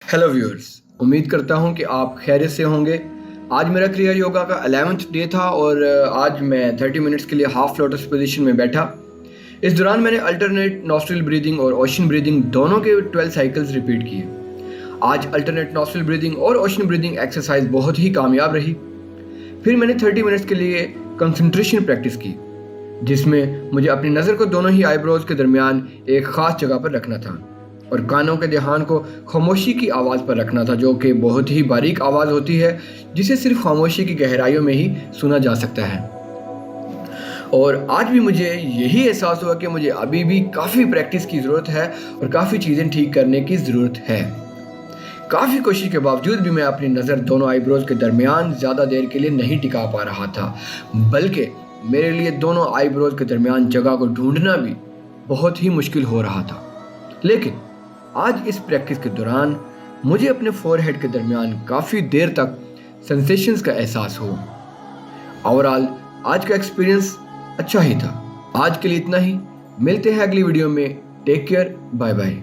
Hello viewers, उम्मीद करता हूँ कि आप खैरियत से होंगे। आज मेरा क्रिया योगा का 11th डे था और आज मैं 30 मिनट्स के लिए हाफ लोटस पोजीशन में बैठा। इस दौरान मैंने अल्टरनेट नॉस्ट्रिल ब्रीदिंग और ओशन ब्रीदिंग दोनों के 12 साइकिल्स रिपीट किए। आज अल्टरनेट नॉस्ट्रिल ब्रीदिंग और ओशन ब्रीदिंग एक्सरसाइज बहुत ही कामयाब रही। फिर मैंने 30 मिनट्स के लिए कंसंट्रेशन प्रैक्टिस की, जिसमें मुझे अपनी नज़र को दोनों ही आईब्रोज के दरमियान एक ख़ास जगह पर रखना था और कानों के ध्यान को खामोशी की आवाज़ पर रखना था, जो कि बहुत ही बारीक आवाज़ होती है जिसे सिर्फ खामोशी की गहराइयों में ही सुना जा सकता है। और आज भी मुझे यही एहसास हुआ कि मुझे अभी भी काफ़ी प्रैक्टिस की ज़रूरत है और काफ़ी चीज़ें ठीक करने की ज़रूरत है। काफ़ी कोशिश के बावजूद भी मैं अपनी नज़र दोनों आईब्रोज के दरमियान ज़्यादा देर के लिए नहीं टिका पा रहा था, बल्कि मेरे लिए दोनों आईब्रोज के दरमियान जगह को ढूंढना भी बहुत ही मुश्किल हो रहा था। लेकिन आज इस प्रैक्टिस के दौरान मुझे अपने फोरहेड के दरमियान काफ़ी देर तक सेंसेशंस का एहसास हुआ। ओवरऑल आज का एक्सपीरियंस अच्छा ही था। आज के लिए इतना ही। मिलते हैं अगली वीडियो में। Take care, bye bye.